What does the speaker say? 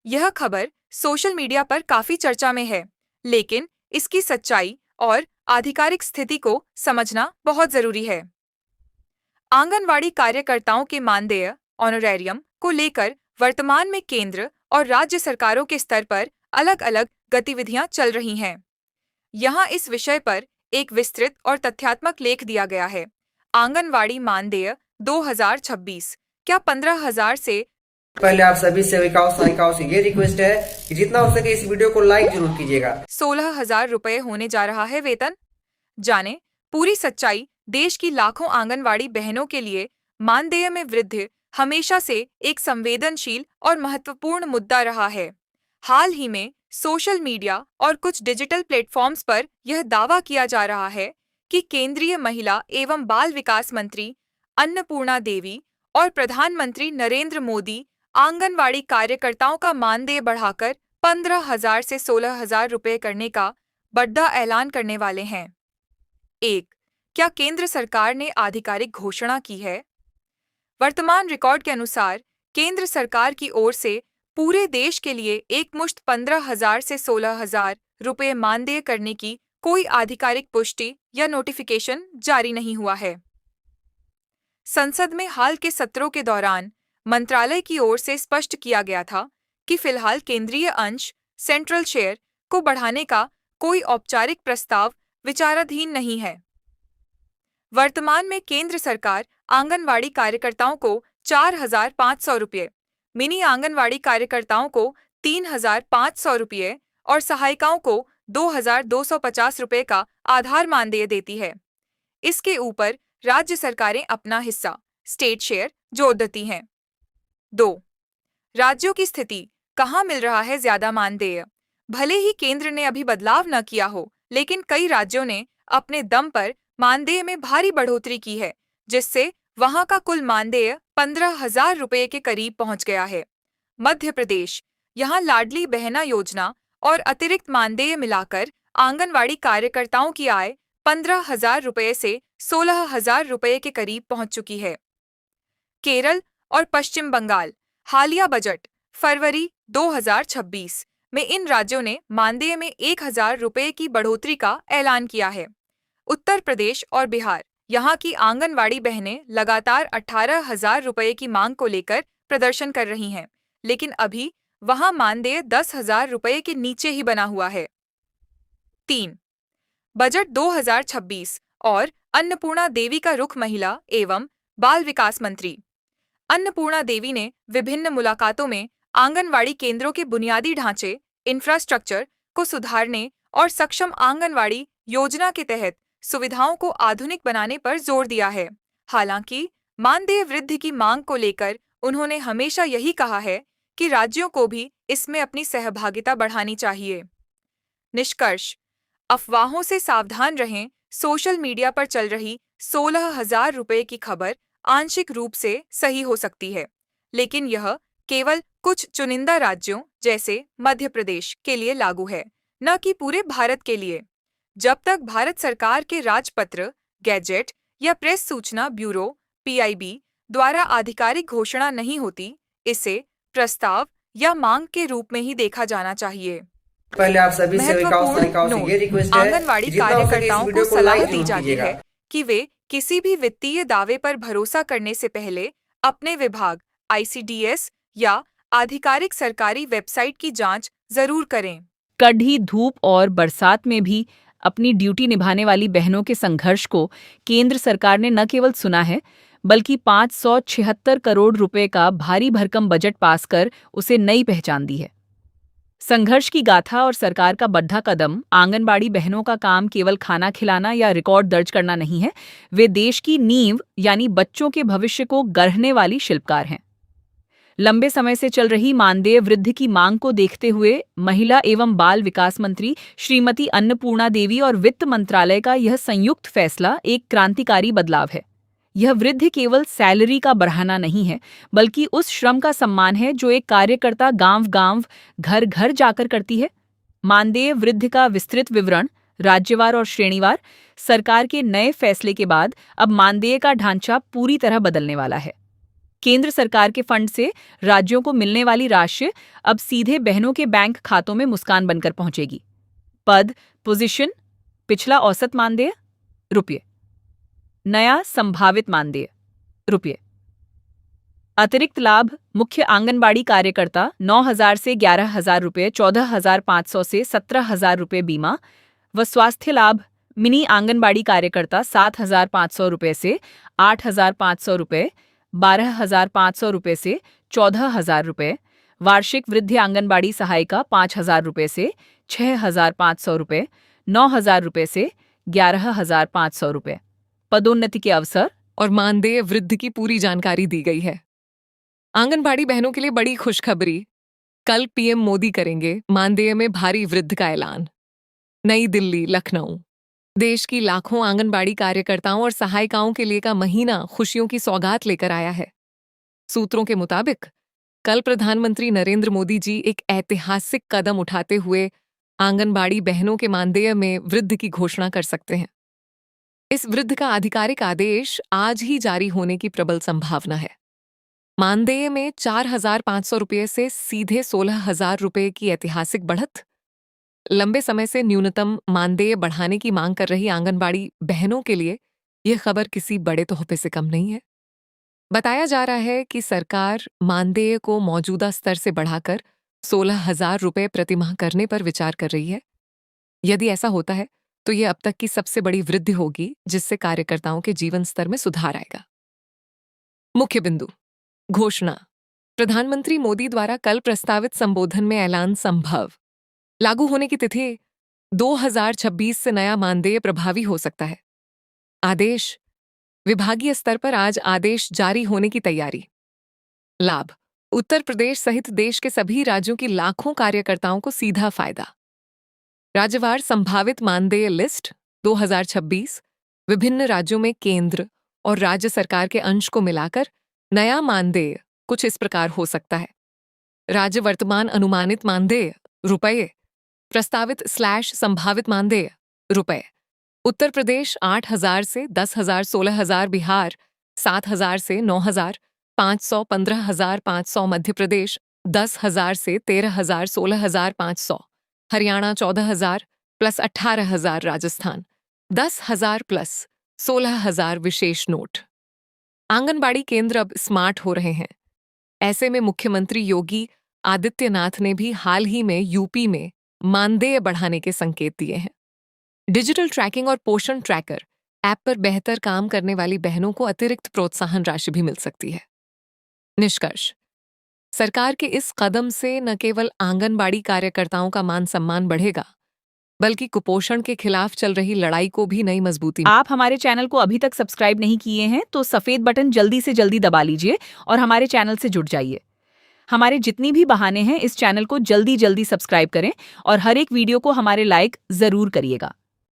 यह खबर social media पर काफी चर्चा में है, लेकिन इसकी सच्चाई और आधिकारिक स्थिति को समझना बहुत जरूरी है। आंगनवाड़ी कार्यकर्ताओं के मानदेय ऑनोरेरियम को लेकर वर्तमान में केंद्र और राज्य सरकारों के स्तर पर अलग-अलग गतिविधियां चल रही हैं। यहाँ इस विषय पर एक विस्तृत और तथ्यात्मक लेख दिया गया है। आंगनवाड़ी मानदेय 2026 क्या 15,000 से पहले आप सभी सेविकाओं सहायिकाओं से ये रिक्वेस्ट है कि जितना हो सके इस वीडियो को लाइक जरूर कीजिएगा। 16,000 रुपए होने जा रहा है वेतन। जाने पूरी सच्चाई। देश की लाखों आंगनवाड़ी बहनों के लिए मानदेय में वृद्धि हमेशा से एक संवेदनशील और महत्वपूर्ण मुद्दा रहा है। हाल ही में सोशल मीडिया और कुछ डिजिटल प्लेटफॉर्म्स पर यह दावा किया जा रहा है कि केंद्रीय महिला एवं बाल विकास मंत्री अन्नपूर्णा देवी और प्रधानमंत्री नरेंद्र मोदी आंगनवाड़ी कार्यकर्ताओं का मानदेय बढ़ाकर 15,000 से 16,000 रुपए करने का बड़ा ऐलान करने वाले हैं। 1. क्या केंद्र सरकार ने आधिकारिक घोषणा की है? वर्तमान रिकॉर्ड के अनुसार केंद्र सरकार की ओर से पूरे देश के लिए एकमुश्त 15,000 से 16,000 रुपए मानदेय करने की कोई आधिकारिक पुष्टि या नोटिफिकेशन जारी नहीं हुआ है। संसद में हाल के सत्रों के दौरान मंत्रालय की ओर से स्पष्ट किया गया था कि फिलहाल केंद्रीय अंश सेंट्रल शेयर को बढ़ाने का कोई औपचारिक प्रस्ताव विचाराधीन नहीं है। वर्तमान में केंद्र सरकार आंगनवाड़ी कार्यकर्ताओं को 4,500 रुपये, मिनी आंगनवाड़ी कार्यकर्ताओं को 3,500 रुपये और सहायिकाओं को 2,250 रुपये का आधार मानदेय देती है। इसके ऊपर राज्य सरकारें अपना हिस्सा स्टेट शेयर जोड़ देती हैं। 2. राज्यों की स्थिति। कहाँ मिल रहा है ज्यादा मानदेय? भले ही केंद्र ने अभी बदलाव न किया हो, लेकिन कई राज्यों ने अपने दम पर मानदेय में भारी बढ़ोतरी की है, जिससे वहां का कुल मानदेय 15,000 रुपये के करीब पहुंच गया है। मध्य प्रदेश, यहां लाडली बहना योजना और अतिरिक्त मानदेय मिलाकर आंगनवाड़ी कार्यकर्ताओं की आय 15,000 रुपये से 16,000 रुपये के करीब पहुंच चुकी है। केरल और पश्चिम बंगाल, हालिया बजट फरवरी 2026 में इन राज्यों ने मानदेय में 1,000 रुपये की बढ़ोतरी का ऐलान किया है। उत्तर प्रदेश और बिहार, यहाँ की आंगनवाड़ी बहनें लगातार 18,000 रुपये की मांग को लेकर प्रदर्शन कर रही हैं, लेकिन अभी वहाँ मानदेय 10,000 रुपये के नीचे ही बना हुआ है। 3. बजट 2026 और अन्नपूर्णा देवी का रुख। महिला एवं बाल विकास मंत्री अन्नपूर्णा देवी ने विभिन्न मुलाकातों में आंगनवाड़ी केंद्रों के बुनियादी ढांचे इंफ्रास्ट्रक्चर को सुधारने और सक्षम आंगनवाड़ी योजना के तहत सुविधाओं को आधुनिक बनाने पर जोर दिया है। हालांकि मानदेय वृद्धि की मांग को लेकर उन्होंने हमेशा यही कहा है कि राज्यों को भी इसमें अपनी सहभागिता बढ़ानी चाहिए। निष्कर्ष। अफवाहों से सावधान रहें। सोशल मीडिया पर चल रही 16,000 रुपये की खबर आंशिक रूप से सही हो सकती है, लेकिन यह केवल कुछ चुनिंदा राज्यों जैसे मध्य प्रदेश के लिए लागू है, न कि पूरे भारत के लिए। जब तक भारत सरकार के राजपत्र, गैजेट या प्रेस सूचना ब्यूरो (PIB) द्वारा आधिकारिक घोषणा नहीं होती, इसे प्रस्ताव या मांग के रूप में ही देखा जाना चाहिए। पहले आप सभी सेविकाओं सहायिकाओं से ये रिक्वेस्ट है आंगनवाड़ी कि जितना हो सके इस कार्यकर्ताओं वीडियो को को सलाह लाइक दी जरूर जाती कीजिएगा। है कि वे किसी भी वित्तीय दावे पर भरोसा करने से पहले अपने विभाग ICDS या आधिकारिक सरकारी वेबसाइट की जांच जरूर करें। कड़ी धूप और बरसात में भी अपनी ड्यूटी निभाने वाली बहनों के संघर्ष को केंद्र सरकार ने न केवल सुना है, बल्कि 576 करोड़ रुपए का भारी भरकम बजट पास कर उसे नई पहचान दी है। संघर्ष की गाथा और सरकार का बढ़ा कदम। आंगनबाड़ी बहनों का काम केवल खाना खिलाना या रिकॉर्ड दर्ज करना नहीं है, वे देश की नींव यानी बच्चों के भविष्य को गढ़ने वाली शिल्पकार हैं। लंबे समय से चल रही मानदेय वृद्धि की मांग को देखते हुए महिला एवं बाल विकास मंत्री श्रीमती अन्नपूर्णा देवी और वित्त मंत्रालय का यह संयुक्त फैसला एक क्रांतिकारी बदलाव है। यह वृद्धि केवल सैलरी का बढ़ाना नहीं है, बल्कि उस श्रम का सम्मान है जो एक कार्यकर्ता गांव-गांव, घर-घर जाकर करती है। मानदेय वृद्धि का विस्तृत विवरण राज्यवार और श्रेणीवार। सरकार के नए फैसले के बाद अब मानदेय का ढांचा पूरी तरह बदलने वाला है। केंद्र सरकार के फंड से राज्यों को मिलने वाली राशि अब सीधे बहनों के बैंक खातों में मुस्कान बनकर पहुंचेगी। पद, पोजीशन, पिछला औसत मानदेय रुपये, नया संभावित मानदेय रुपये, अतिरिक्त लाभ मुख्य आंगनबाड़ी कार्यकर्ता 9,000 से 11,000 रुपये, 14,500 से 17,000 रुपये बीमा व स्वास्थ्य लाभ मिनी आंगनबाड़ी कार्यकर्ता 7,500 रुपये से 8,500 रुपये, 12,500 रुपये से 14,000 रुपये, वार्षिक वृद्धि आंगनबाड़ी सहायिका 5,000 रुपये से 6,500 रुपये, 9,000 रुपये से 11,500 रुपये। पदोन्नति के अवसर और मानदेय वृद्धि की पूरी जानकारी दी गई है। आंगनबाड़ी बहनों के लिए बड़ी खुशखबरी, कल पीएम मोदी करेंगे मानदेय में भारी वृद्धि का ऐलान। नई दिल्ली, लखनऊ, देश की लाखों आंगनबाड़ी कार्यकर्ताओं और सहायिकाओं के लिए का महीना खुशियों की सौगात लेकर आया है। सूत्रों के मुताबिक कल प्रधानमंत्री नरेंद्र मोदी जी एक ऐतिहासिक कदम उठाते हुए आंगनबाड़ी बहनों के मानदेय में वृद्धि की घोषणा कर सकते हैं। इस वृद्धि का आधिकारिक आदेश आज ही जारी होने की प्रबल संभावना है। मानदेय में 4,500 रुपये से सीधे 16,000 रुपये की ऐतिहासिक बढ़त, लंबे समय से न्यूनतम मानदेय बढ़ाने की मांग कर रही आंगनबाड़ी बहनों के लिए यह खबर किसी बड़े तोहफे से कम नहीं है। बताया जा रहा है कि सरकार मानदेय को मौजूदा स्तर से बढ़ाकर 16,000 रुपये प्रतिमाह करने पर विचार कर रही है। यदि ऐसा होता है तो यह अब तक की सबसे बड़ी वृद्धि होगी, जिससे कार्यकर्ताओं के जीवन स्तर में सुधार आएगा। मुख्य बिंदु घोषणा, प्रधानमंत्री मोदी द्वारा कल प्रस्तावित संबोधन में ऐलान संभव। लागू होने की तिथि 2026 से नया मानदेय प्रभावी हो सकता है। आदेश, विभागीय स्तर पर आज आदेश जारी होने की तैयारी। लाभ, उत्तर प्रदेश सहित देश के सभी राज्यों की लाखों कार्यकर्ताओं को सीधा फायदा। राज्यवार संभावित मानदेय लिस्ट 2026, विभिन्न राज्यों में केंद्र और राज्य सरकार के अंश को मिलाकर नया मानदेय कुछ इस प्रकार हो सकता है। राज्य वर्तमान अनुमानित मानदेय रुपये, प्रस्तावित / संभावित मानदेय रुपये। उत्तर प्रदेश 8,000 से 10,000, 16,000, बिहार 7,000 से 9,000, 500, 15,500, मध्य प्रदेश 10,000 से 13,000, 16,500, हरियाणा 14,000 प्लस 18,000, राजस्थान 10,000 प्लस 16,000। विशेष नोट, आंगनबाड़ी केंद्र अब स्मार्ट हो रहे हैं। ऐसे में मुख्यमंत्री योगी आदित्यनाथ ने भी हाल ही में यूपी में मानदेय बढ़ाने के संकेत दिए हैं। डिजिटल ट्रैकिंग और पोषण ट्रैकर ऐप पर बेहतर काम करने वाली बहनों को अतिरिक्त प्रोत्साहन राशि भी मिल सकती है। निष्कर्ष, सरकार के इस कदम से न केवल आंगनबाड़ी कार्यकर्ताओं का मान सम्मान बढ़ेगा, बल्कि कुपोषण के खिलाफ चल रही लड़ाई को भी नई मजबूती। आप हमारे चैनल को अभी तक सब्सक्राइब नहीं किए हैं तो सफेद बटन जल्दी से जल्दी दबा लीजिए और हमारे चैनल से जुड़ जाइए। हमारे जितनी भी बहाने हैं, इस चैनल को जल्दी जल्दी सब्सक्राइब करें और हर एक वीडियो को हमारे लाइक जरूर करिएगा।